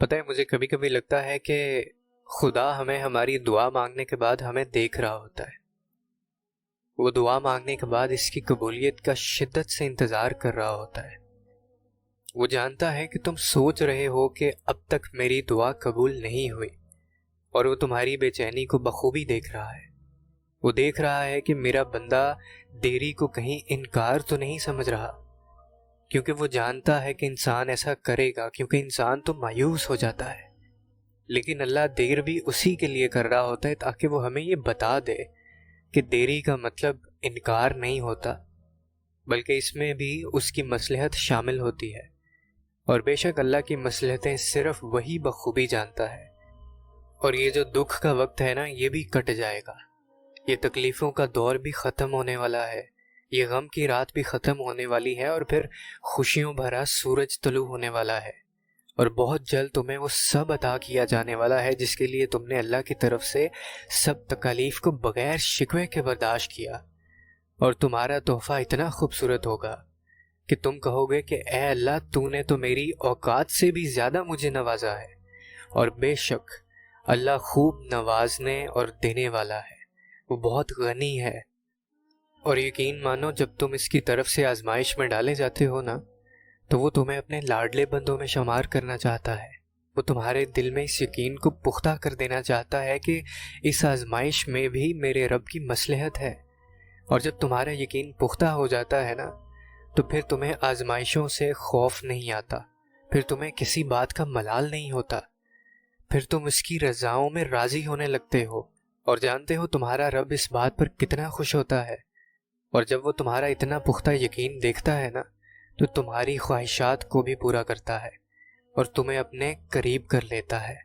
پتہ ہے مجھے کبھی کبھی لگتا ہے کہ خدا ہمیں ہماری دعا مانگنے کے بعد ہمیں دیکھ رہا ہوتا ہے۔ وہ دعا مانگنے کے بعد اس کی قبولیت کا شدت سے انتظار کر رہا ہوتا ہے۔ وہ جانتا ہے کہ تم سوچ رہے ہو کہ اب تک میری دعا قبول نہیں ہوئی، اور وہ تمہاری بے چینی کو بخوبی دیکھ رہا ہے۔ وہ دیکھ رہا ہے کہ میرا بندہ دیری کو کہیں انکار تو نہیں سمجھ رہا، کیونکہ وہ جانتا ہے کہ انسان ایسا کرے گا، کیونکہ انسان تو مایوس ہو جاتا ہے۔ لیکن اللہ دیر بھی اسی کے لیے کر رہا ہوتا ہے تاکہ وہ ہمیں یہ بتا دے کہ دیری کا مطلب انکار نہیں ہوتا، بلکہ اس میں بھی اس کی مصلحت شامل ہوتی ہے، اور بے شک اللہ کی مصلحتیں صرف وہی بخوبی جانتا ہے۔ اور یہ جو دکھ کا وقت ہے نا، یہ بھی کٹ جائے گا، یہ تکلیفوں کا دور بھی ختم ہونے والا ہے، یہ غم کی رات بھی ختم ہونے والی ہے، اور پھر خوشیوں بھرا سورج طلوع ہونے والا ہے، اور بہت جلد تمہیں وہ سب عطا کیا جانے والا ہے جس کے لیے تم نے اللہ کی طرف سے سب تکالیف کو بغیر شکوے کے برداشت کیا۔ اور تمہارا تحفہ اتنا خوبصورت ہوگا کہ تم کہو گے کہ اے اللہ، تو نے تو میری اوقات سے بھی زیادہ مجھے نوازا ہے۔ اور بے شک اللہ خوب نوازنے اور دینے والا ہے، وہ بہت غنی ہے۔ اور یقین مانو، جب تم اس کی طرف سے آزمائش میں ڈالے جاتے ہو نا، تو وہ تمہیں اپنے لاڈلے بندوں میں شمار کرنا چاہتا ہے۔ وہ تمہارے دل میں اس یقین کو پختہ کر دینا چاہتا ہے کہ اس آزمائش میں بھی میرے رب کی مصلحت ہے۔ اور جب تمہارا یقین پختہ ہو جاتا ہے نا، تو پھر تمہیں آزمائشوں سے خوف نہیں آتا، پھر تمہیں کسی بات کا ملال نہیں ہوتا، پھر تم اس کی رضاؤں میں راضی ہونے لگتے ہو، اور جانتے ہو تمہارا رب اس بات پر کتنا خوش ہوتا ہے۔ اور جب وہ تمہارا اتنا پختہ یقین دیکھتا ہے نا، تو تمہاری خواہشات کو بھی پورا کرتا ہے اور تمہیں اپنے قریب کر لیتا ہے۔